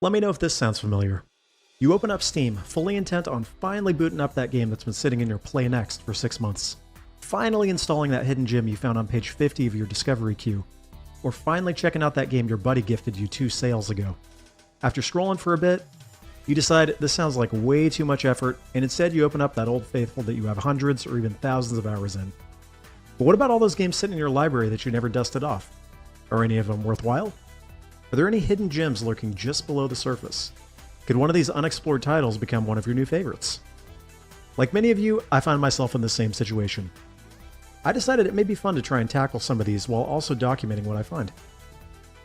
Let me know if this sounds familiar. You open up Steam, fully intent on finally booting up that game that's been sitting in your Play Next for 6 months. Finally installing that hidden gem you found on page 50 of your discovery queue. Or finally checking out that game your buddy gifted you 2 sales ago. After scrolling for a bit, you decide this sounds like way too much effort, and instead you open up that old faithful that you have hundreds or even thousands of hours in. But what about all those games sitting in your library that you never dusted off? Are any of them worthwhile? Are there any hidden gems lurking just below the surface? Could one of these unexplored titles become one of your new favorites? Like many of you, I find myself in the same situation. I decided it may be fun to try and tackle some of these while also documenting what I find.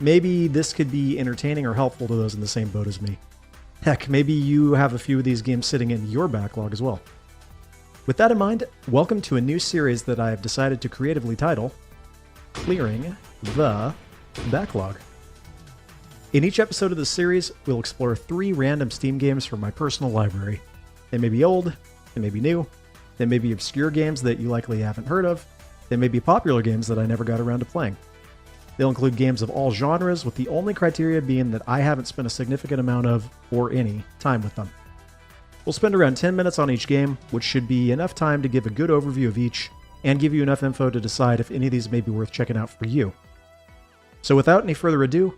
Maybe this could be entertaining or helpful to those in the same boat as me. Heck, maybe you have a few of these games sitting in your backlog as well. With that in mind, welcome to a new series that I have decided to creatively title Clearing the Backlog. In each episode of this series, we'll explore 3 random Steam games from my personal library. They may be old, they may be new, they may be obscure games that you likely haven't heard of, they may be popular games that I never got around to playing. They'll include games of all genres, with the only criteria being that I haven't spent a significant amount of, or any, time with them. We'll spend around 10 minutes on each game, which should be enough time to give a good overview of each, and give you enough info to decide if any of these may be worth checking out for you. So without any further ado,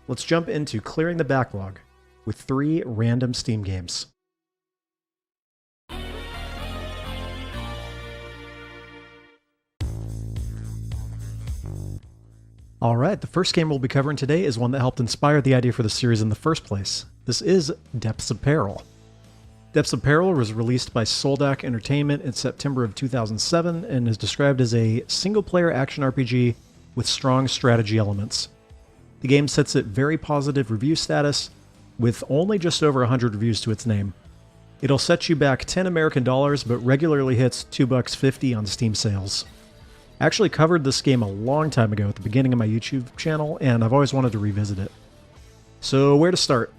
let's jump into Clearing the Backlog with 3 random Steam games. Alright, the first game we'll be covering today is one that helped inspire the idea for the series in the first place. This is Depths of Peril. Depths of Peril was released by Soldak Entertainment in September of 2007 and is described as a single-player action RPG with strong strategy elements. The game sits at very positive review status, with only just over 100 reviews to its name. It'll set you back $10 American, but regularly hits $2.50 on Steam sales. I actually covered this game a long time ago at the beginning of my YouTube channel, and I've always wanted to revisit it. So where to start?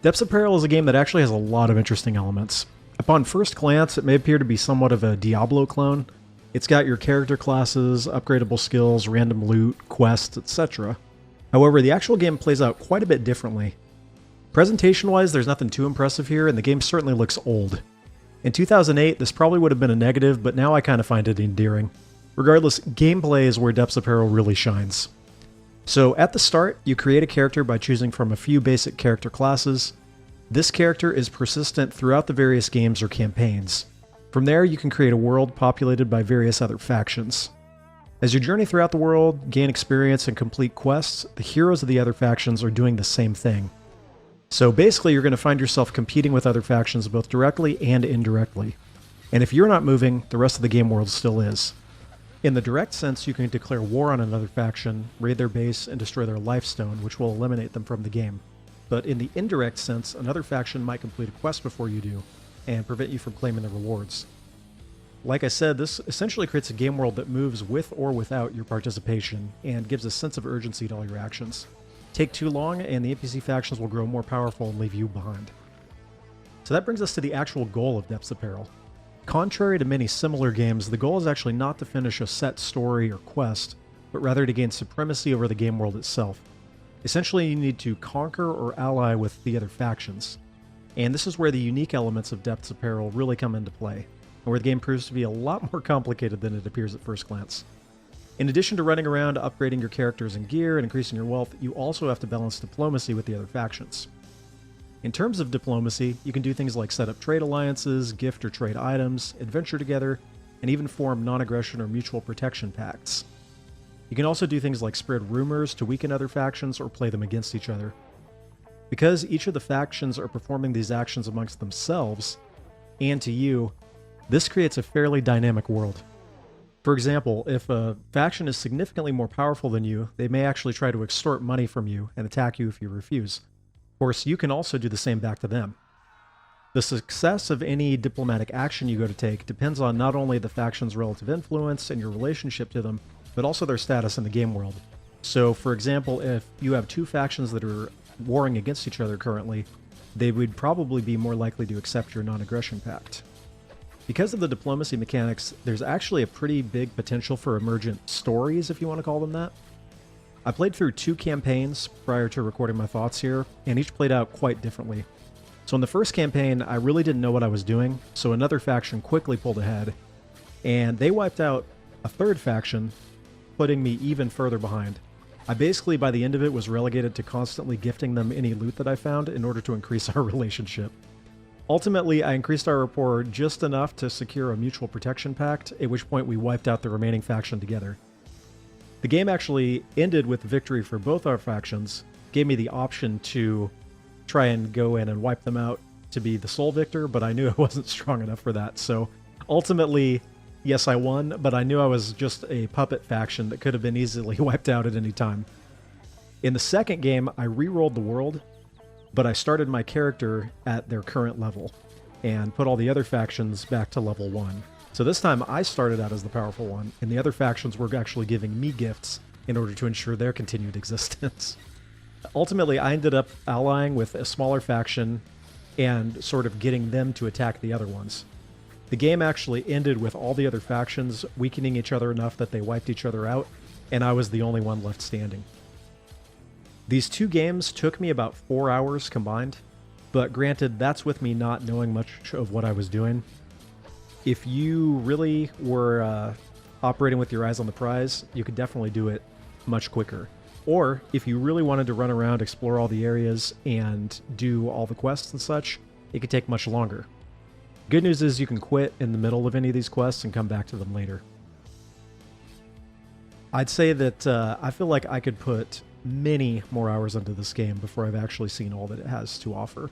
Depths of Peril is a game that actually has a lot of interesting elements. Upon first glance, it may appear to be somewhat of a Diablo clone. It's got your character classes, upgradable skills, random loot, quests, etc. However, the actual game plays out quite a bit differently. Presentation-wise, there's nothing too impressive here, and the game certainly looks old. In 2008, this probably would have been a negative, but now I kind of find it endearing. Regardless, gameplay is where Depths of Peril really shines. So at the start, you create a character by choosing from a few basic character classes. This character is persistent throughout the various games or campaigns. From there, you can create a world populated by various other factions. As you journey throughout the world, gain experience, and complete quests, the heroes of the other factions are doing the same thing. So basically, you're going to find yourself competing with other factions both directly and indirectly. And if you're not moving, the rest of the game world still is. In the direct sense, you can declare war on another faction, raid their base, and destroy their lifestone, which will eliminate them from the game. But in the indirect sense, another faction might complete a quest before you do, and prevent you from claiming the rewards. Like I said, this essentially creates a game world that moves with or without your participation, and gives a sense of urgency to all your actions. Take too long, and the NPC factions will grow more powerful and leave you behind. So that brings us to the actual goal of Depths of Peril. Contrary to many similar games, the goal is actually not to finish a set story or quest, but rather to gain supremacy over the game world itself. Essentially, you need to conquer or ally with the other factions. And this is where the unique elements of Depths of Peril really come into play, and where the game proves to be a lot more complicated than it appears at first glance. In addition to running around, upgrading your characters and gear, and increasing your wealth, you also have to balance diplomacy with the other factions. In terms of diplomacy, you can do things like set up trade alliances, gift or trade items, adventure together, and even form non-aggression or mutual protection pacts. You can also do things like spread rumors to weaken other factions or play them against each other. Because each of the factions are performing these actions amongst themselves, and to you, this creates a fairly dynamic world. For example, if a faction is significantly more powerful than you, they may actually try to extort money from you and attack you if you refuse. Of course, you can also do the same back to them. The success of any diplomatic action you go to take depends on not only the faction's relative influence and your relationship to them, but also their status in the game world. So, for example, if you have 2 factions that are warring against each other currently, they would probably be more likely to accept your non-aggression pact. Because of the diplomacy mechanics, there's actually a pretty big potential for emergent stories, if you want to call them that. I played through 2 campaigns prior to recording my thoughts here, and each played out quite differently. So in the first campaign, I really didn't know what I was doing, so another faction quickly pulled ahead, and they wiped out a third faction, putting me even further behind. I basically, by the end of it, was relegated to constantly gifting them any loot that I found in order to increase our relationship. Ultimately, I increased our rapport just enough to secure a mutual protection pact, at which point we wiped out the remaining faction together. The game actually ended with victory for both our factions, gave me the option to try and go in and wipe them out to be the sole victor, but I knew I wasn't strong enough for that. So ultimately, yes, I won, but I knew I was just a puppet faction that could have been easily wiped out at any time. In the second game, I re-rolled the world, but I started my character at their current level and put all the other factions back to level 1. So this time I started out as the powerful one, and the other factions were actually giving me gifts in order to ensure their continued existence. Ultimately, I ended up allying with a smaller faction and sort of getting them to attack the other ones. The game actually ended with all the other factions weakening each other enough that they wiped each other out, and I was the only one left standing. These 2 games took me about 4 hours combined, but granted, that's with me not knowing much of what I was doing. If you really were operating with your eyes on the prize, you could definitely do it much quicker. Or if you really wanted to run around, explore all the areas, and do all the quests and such, it could take much longer. Good news is you can quit in the middle of any of these quests and come back to them later. I'd say that I feel like I could put many more hours into this game before I've actually seen all that it has to offer.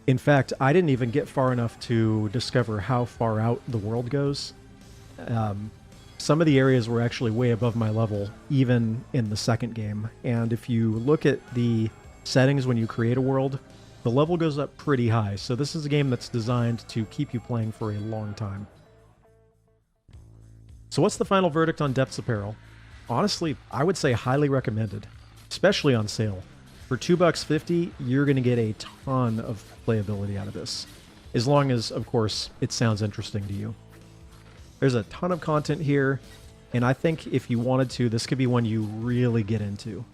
In fact, I didn't even get far enough to discover how far out the world goes. Some of the areas were actually way above my level, even in the second game. And if you look at the settings when you create a world, the level goes up pretty high. So this is a game that's designed to keep you playing for a long time. So what's the final verdict on Depths of Peril? Honestly, I would say highly recommended, especially on sale. For $2.50, you're going to get a ton of playability out of this, as long as, of course, it sounds interesting to you. There's a ton of content here, and I think if you wanted to, this could be one you really get into.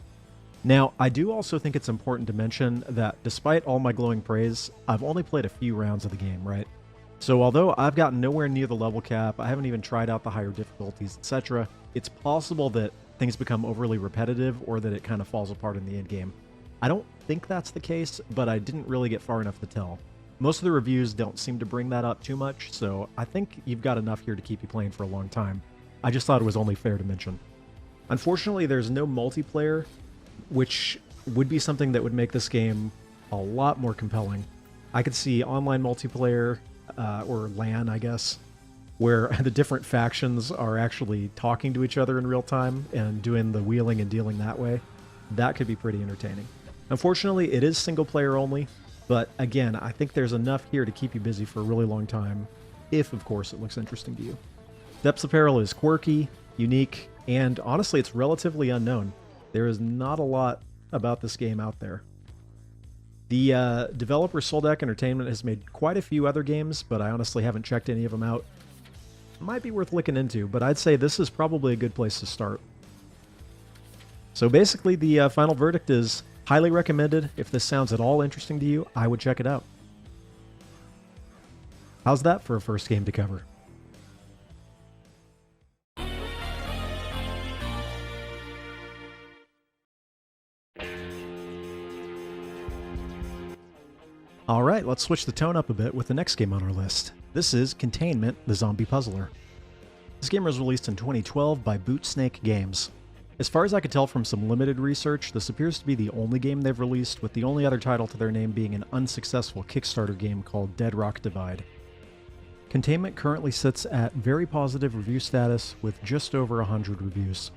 Now, I do also think it's important to mention that despite all my glowing praise, I've only played a few rounds of the game, right? So although I've gotten nowhere near the level cap, I haven't even tried out the higher difficulties, etc., it's possible that things become overly repetitive or that it kind of falls apart in the end game. I don't think that's the case, but I didn't really get far enough to tell. Most of the reviews don't seem to bring that up too much, so I think you've got enough here to keep you playing for a long time. I just thought it was only fair to mention. Unfortunately, there's no multiplayer, which would be something that would make this game a lot more compelling. I could see online multiplayer, or LAN, I guess, where the different factions are actually talking to each other in real time and doing the wheeling and dealing that way. That could be pretty entertaining. Unfortunately, it is single player only, but again, I think there's enough here to keep you busy for a really long time, if, of course, it looks interesting to you. Depths of Peril is quirky, unique, and honestly, it's relatively unknown. There is not a lot about this game out there. The developer Soldak Entertainment has made quite a few other games, but I honestly haven't checked any of them out. Might be worth looking into, but I'd say this is probably a good place to start. So basically, the final verdict is highly recommended. If this sounds at all interesting to you, I would check it out. How's that for a first game to cover? Alright, let's switch the tone up a bit with the next game on our list. This is Containment, the Zombie Puzzler. This game was released in 2012 by Bootsnake Games. As far as I could tell from some limited research, this appears to be the only game they've released, with the only other title to their name being an unsuccessful Kickstarter game called Dead Rock Divide. Containment currently sits at very positive review status with just over 100 reviews.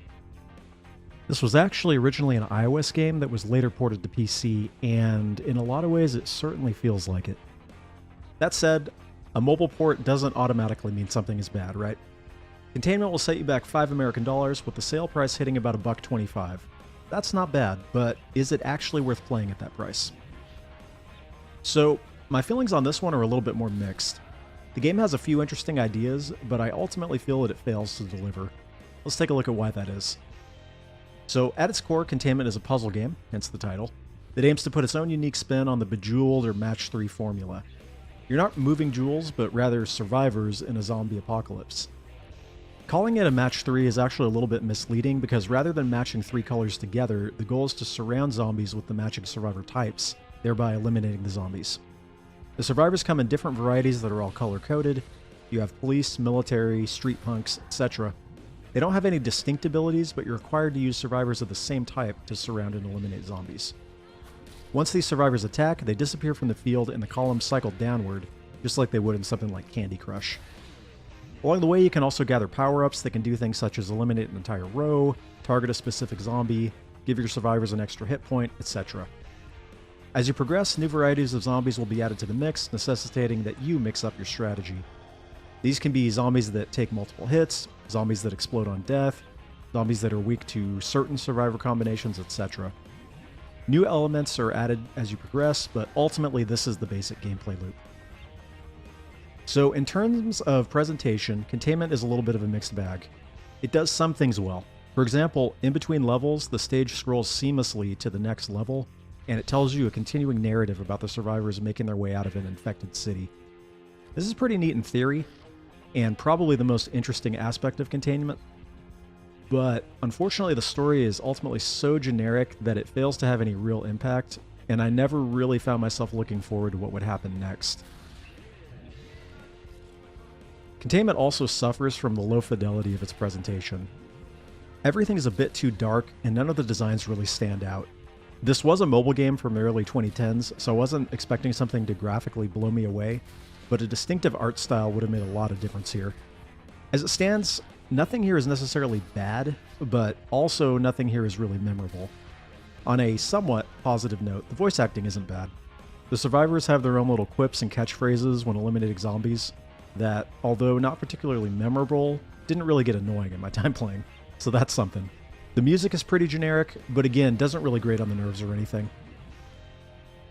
This was actually originally an iOS game that was later ported to PC, and in a lot of ways it certainly feels like it. That said, a mobile port doesn't automatically mean something is bad, right? Containment will set you back $5 American, with the sale price hitting about $1.25. That's not bad, but is it actually worth playing at that price? So, my feelings on this one are a little bit more mixed. The game has a few interesting ideas, but I ultimately feel that it fails to deliver. Let's take a look at why that is. So at its core, Containment is a puzzle game, hence the title, that aims to put its own unique spin on the Bejeweled or Match 3 formula. You're not moving jewels, but rather survivors in a zombie apocalypse. Calling it a Match 3 is actually a little bit misleading because rather than matching 3 colors together, the goal is to surround zombies with the matching survivor types, thereby eliminating the zombies. The survivors come in different varieties that are all color-coded. You have police, military, street punks, etc. They don't have any distinct abilities, but you're required to use survivors of the same type to surround and eliminate zombies. Once these survivors attack, they disappear from the field and the columns cycle downward, just like they would in something like Candy Crush. Along the way, you can also gather power-ups that can do things such as eliminate an entire row, target a specific zombie, give your survivors an extra hit point, etc. As you progress, new varieties of zombies will be added to the mix, necessitating that you mix up your strategy. These can be zombies that take multiple hits, zombies that explode on death, zombies that are weak to certain survivor combinations, etc. New elements are added as you progress, but ultimately this is the basic gameplay loop. So in terms of presentation, Containment is a little bit of a mixed bag. It does some things well. For example, in between levels, the stage scrolls seamlessly to the next level, and it tells you a continuing narrative about the survivors making their way out of an infected city. This is pretty neat in theory, and probably the most interesting aspect of Containment. But unfortunately, the story is ultimately so generic that it fails to have any real impact, and I never really found myself looking forward to what would happen next. Containment also suffers from the low fidelity of its presentation. Everything is a bit too dark, and none of the designs really stand out. This was a mobile game from the early 2010s, so I wasn't expecting something to graphically blow me away, but a distinctive art style would have made a lot of difference here. As it stands, nothing here is necessarily bad, but also nothing here is really memorable. On a somewhat positive note, the voice acting isn't bad. The survivors have their own little quips and catchphrases when eliminating zombies that, although not particularly memorable, didn't really get annoying in my time playing, so that's something. The music is pretty generic, but again, doesn't really grate on the nerves or anything.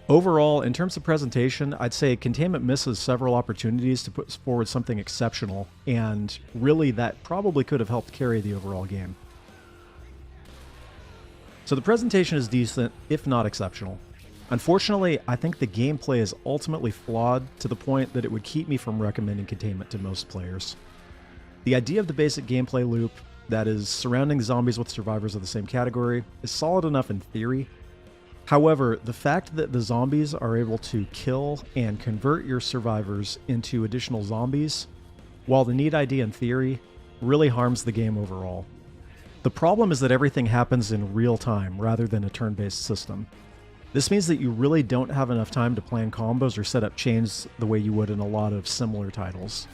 Overall, in terms of presentation, I'd say Containment misses several opportunities to put forward something exceptional, and really that probably could have helped carry the overall game. So the presentation is decent, if not exceptional. Unfortunately, I think the gameplay is ultimately flawed to the point that it would keep me from recommending Containment to most players. The idea of the basic gameplay loop, that is, surrounding zombies with survivors of the same category, is solid enough in theory. However, the fact that the zombies are able to kill and convert your survivors into additional zombies, while the neat idea in theory, really harms the game overall. The problem is that everything happens in real time rather than a turn-based system. This means that you really don't have enough time to plan combos or set up chains the way you would in a lot of similar titles.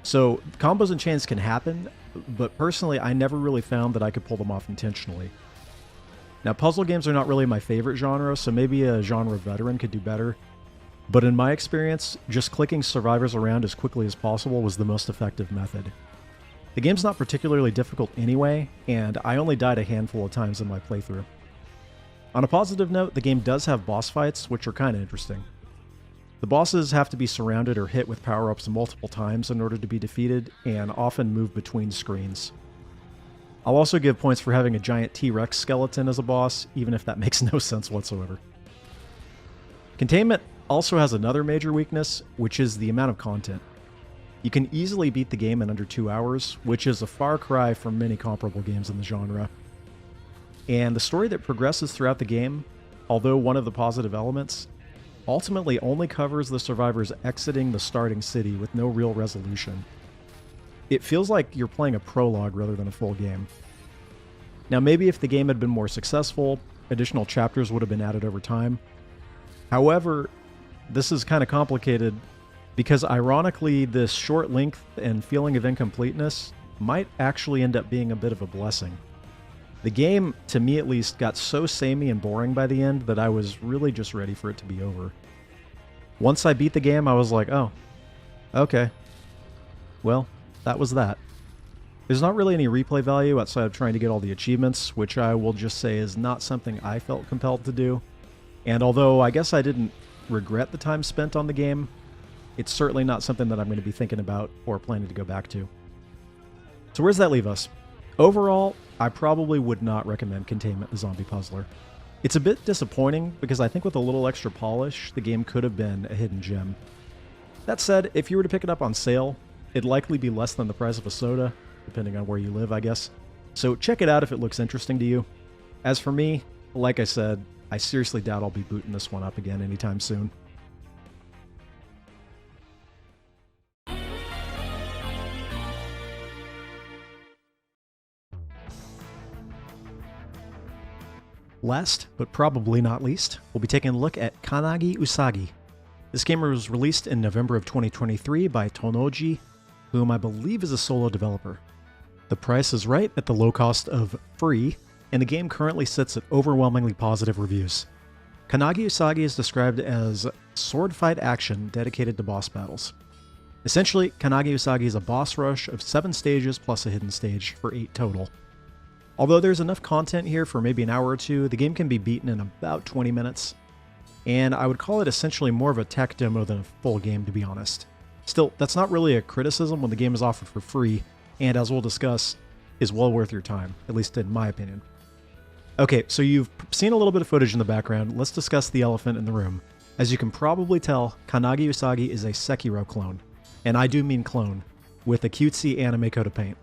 So, combos and chains can happen, but personally I never really found that I could pull them off intentionally. Now, puzzle games are not really my favorite genre, so maybe a genre veteran could do better. But in my experience, just clicking survivors around as quickly as possible was the most effective method. The game's not particularly difficult anyway, and I only died a handful of times in my playthrough. On a positive note, the game does have boss fights, which are kinda interesting. The bosses have to be surrounded or hit with power-ups multiple times in order to be defeated, and often move between screens. I'll also give points for having a giant T-Rex skeleton as a boss, even if that makes no sense whatsoever. Containment also has another major weakness, which is the amount of content. You can easily beat the game in under 2 hours, which is a far cry from many comparable games in the genre. And the story that progresses throughout the game, although one of the positive elements, ultimately only covers the survivors exiting the starting city with no real resolution. It feels like you're playing a prologue rather than a full game. Now, maybe if the game had been more successful, additional chapters would have been added over time. However, this is kind of complicated because ironically, this short length and feeling of incompleteness might actually end up being a bit of a blessing. The game, to me at least, got so samey and boring by the end that I was really just ready for it to be over. Once I beat the game, I was like, oh, okay. Well, that was that. There's not really any replay value outside of trying to get all the achievements, which I will just say is not something I felt compelled to do. And although I guess I didn't regret the time spent on the game, it's certainly not something that I'm going to be thinking about or planning to go back to. So where does that leave us? Overall, I probably would not recommend Containment the Zombie Puzzler. It's a bit disappointing because I think with a little extra polish, the game could have been a hidden gem. That said, if you were to pick it up on sale, it'd likely be less than the price of a soda, depending on where you live, I guess. So check it out if it looks interesting to you. As for me, like I said, I seriously doubt I'll be booting this one up again anytime soon. Last, but probably not least, we'll be taking a look at Kannagi Usagi. This game was released in November of 2023 by Tonoji, whom I believe is a solo developer. The price is right at the low cost of free, and the game currently sits at overwhelmingly positive reviews. Kannagi Usagi is described as sword fight action dedicated to boss battles. Essentially, Kannagi Usagi is a boss rush of 7 stages plus a hidden stage for 8 total. Although there's enough content here for maybe an hour or two, the game can be beaten in about 20 minutes. And I would call it essentially more of a tech demo than a full game, to be honest. Still, that's not really a criticism when the game is offered for free, and as we'll discuss, is well worth your time, at least in my opinion. Okay, so you've seen a little bit of footage in the background. Let's discuss the elephant in the room. As you can probably tell, Kannagi Usagi is a Sekiro clone, and I do mean clone, with a cutesy anime coat of paint.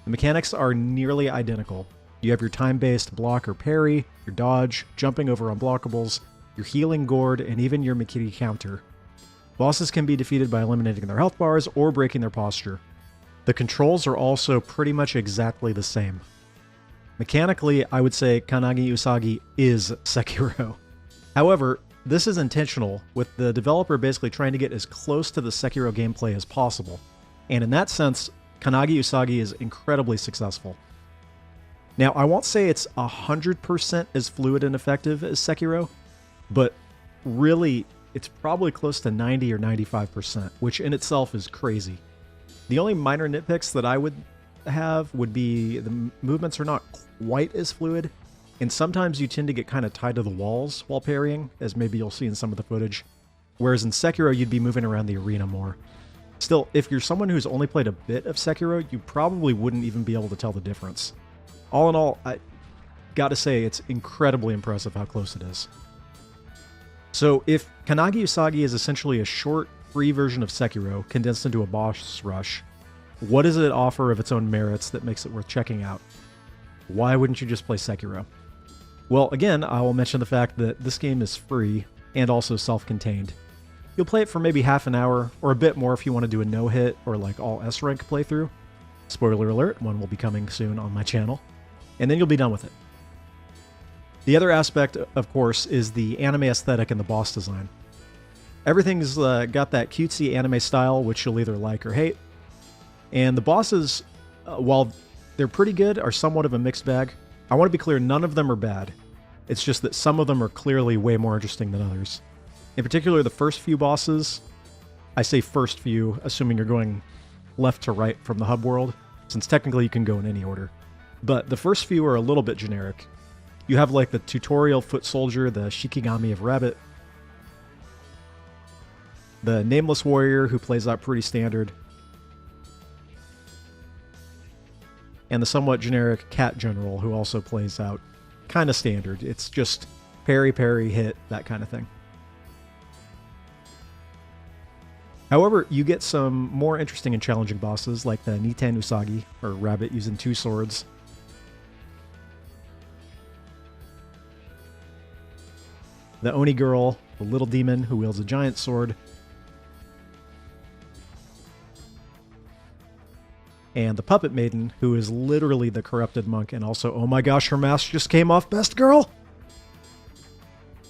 The mechanics are nearly identical. You have your time-based block or parry, your dodge, jumping over unblockables, your healing gourd, and even your Mikiri counter. Bosses can be defeated by eliminating their health bars or breaking their posture. The controls are also pretty much exactly the same. Mechanically, I would say Kannagi Usagi is Sekiro. However, this is intentional, with the developer basically trying to get as close to the Sekiro gameplay as possible, and in that sense, Kannagi Usagi is incredibly successful. Now, I won't say it's 100% as fluid and effective as Sekiro, but really, it's probably close to 90 or 95%, which in itself is crazy. The only minor nitpicks that I would have would be the movements are not quite as fluid, and sometimes you tend to get kind of tied to the walls while parrying, as maybe you'll see in some of the footage, whereas in Sekiro you'd be moving around the arena more. Still, if you're someone who's only played a bit of Sekiro, you probably wouldn't even be able to tell the difference. All in all, I gotta say, it's incredibly impressive how close it is. So, if Kannagi Usagi is essentially a short, free version of Sekiro condensed into a boss rush, what does it offer of its own merits that makes it worth checking out? Why wouldn't you just play Sekiro? Well, again, I will mention the fact that this game is free and also self-contained. You'll play it for maybe half an hour, or a bit more if you want to do a no-hit or like all S-rank playthrough. Spoiler alert, one will be coming soon on my channel. And then you'll be done with it. The other aspect, of course, is the anime aesthetic and the boss design. Everything's got that cutesy anime style, which you'll either like or hate. And the bosses, while they're pretty good, are somewhat of a mixed bag. I want to be clear, none of them are bad. It's just that some of them are clearly way more interesting than others. In particular, the first few bosses, I say first few, assuming you're going left to right from the hub world, since technically you can go in any order. But the first few are a little bit generic. You have like the tutorial foot soldier, the Shikigami of Rabbit, the nameless warrior who plays out pretty standard, and the somewhat generic cat general who also plays out kind of standard. It's just parry, parry, hit, that kind of thing. However, you get some more interesting and challenging bosses like the Niten Usagi, or rabbit using 2 swords, the Oni girl, the little demon who wields a giant sword, and the puppet maiden who is literally the corrupted monk, and also, oh my gosh, her mask just came off, best girl!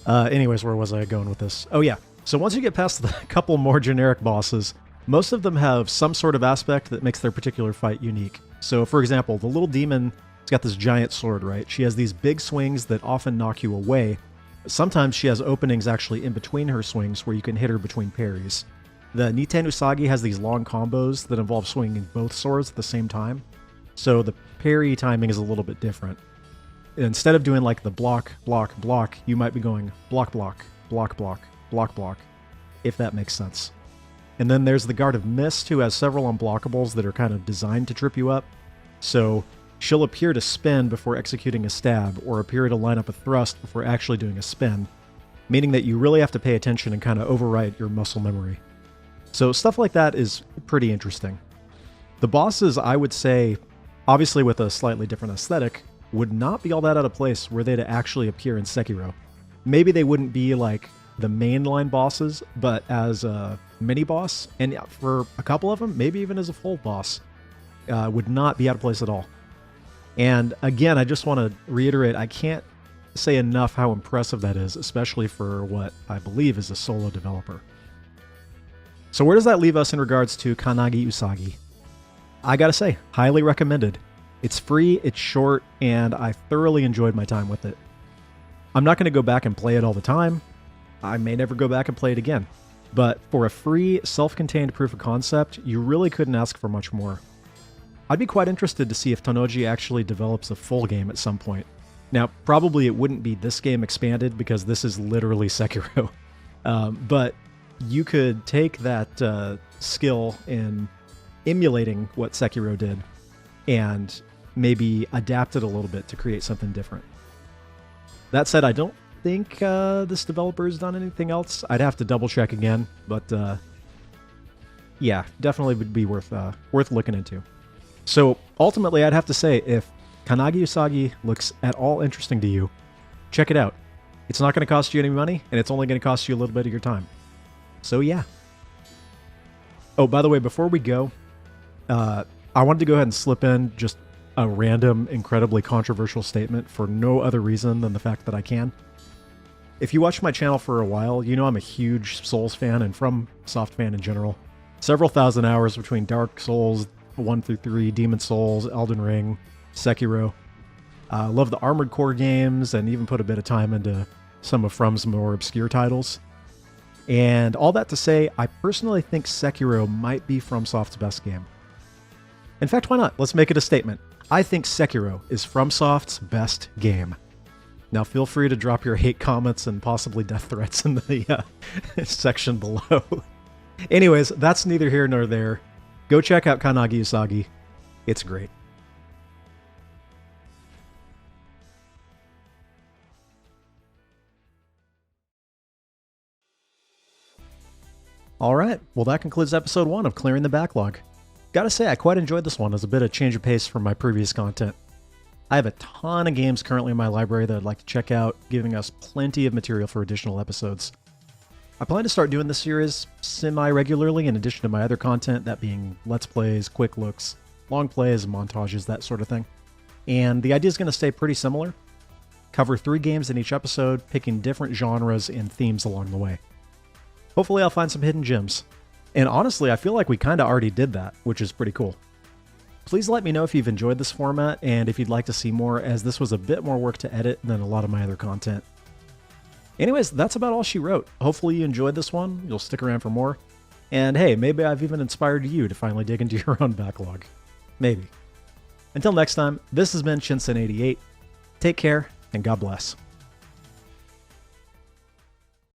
Anyways, where was I going with this? Oh yeah, so once you get past the couple more generic bosses, most of them have some sort of aspect that makes their particular fight unique. So for example, the little demon has got this giant sword, right? She has these big swings that often knock you away. Sometimes she has openings actually in between her swings where you can hit her between parries. The Niten Usagi has these long combos that involve swinging both swords at the same time, so the parry timing is a little bit different. Instead of doing like the block, block, block, you might be going block, block, block, block, block, block, if that makes sense. And then there's the Guard of Mist, who has several unblockables that are kind of designed to trip you up. So she'll appear to spin before executing a stab, or appear to line up a thrust before actually doing a spin, meaning that you really have to pay attention and kind of override your muscle memory. So stuff like that is pretty interesting. The bosses, I would say, obviously with a slightly different aesthetic, would not be all that out of place were they to actually appear in Sekiro. Maybe they wouldn't be like the mainline bosses, but as a mini-boss, and yeah, for a couple of them, maybe even as a full boss, would not be out of place at all. And again, I just want to reiterate, I can't say enough how impressive that is, especially for what I believe is a solo developer. So where does that leave us in regards to Kannagi Usagi? I gotta say, highly recommended. It's free, it's short, and I thoroughly enjoyed my time with it. I'm not going to go back and play it all the time. I may never go back and play it again. But for a free, self-contained proof of concept, you really couldn't ask for much more. I'd be quite interested to see if Tonnoji actually develops a full game at some point. Now, probably it wouldn't be this game expanded because this is literally Sekiro. But you could take that skill in emulating what Sekiro did and maybe adapt it a little bit to create something different. That said, I don't think this developer has done anything else. I'd have to double check again, but yeah, definitely would be worth looking into. So ultimately, I'd have to say, if Kannagi Usagi looks at all interesting to you, check it out. It's not going to cost you any money, and it's only going to cost you a little bit of your time. So yeah. Oh, by the way, before we go, I wanted to go ahead and slip in just a random, incredibly controversial statement for no other reason than the fact that I can. If you watch my channel for a while, you know I'm a huge Souls fan and FromSoft fan in general. Several thousand hours between Dark Souls 1 through 3, Demon Souls, Elden Ring, Sekiro. Love the Armored Core games and even put a bit of time into some of From's more obscure titles. And all that to say, I personally think Sekiro might be FromSoft's best game. In fact, why not? Let's make it a statement. I think Sekiro is FromSoft's best game. Now feel free to drop your hate comments and possibly death threats in the section below. Anyways, that's neither here nor there. Go check out Kannagi Usagi. It's great. Alright, well that concludes episode 1 of Clearing the Backlog. Gotta say, I quite enjoyed this one as a bit of change of pace from my previous content. I have a ton of games currently in my library that I'd like to check out, giving us plenty of material for additional episodes. I plan to start doing this series semi-regularly in addition to my other content, that being Let's Plays, Quick Looks, Long Plays, Montages, that sort of thing. And the idea is going to stay pretty similar. Cover 3 games in each episode, picking different genres and themes along the way. Hopefully I'll find some hidden gems. And honestly, I feel like we kind of already did that, which is pretty cool. Please let me know if you've enjoyed this format and if you'd like to see more, as this was a bit more work to edit than a lot of my other content. Anyways, that's about all she wrote. Hopefully you enjoyed this one, you'll stick around for more, and hey, maybe I've even inspired you to finally dig into your own backlog. Maybe. Until next time, this has been Shinsen88. Take care, and God bless.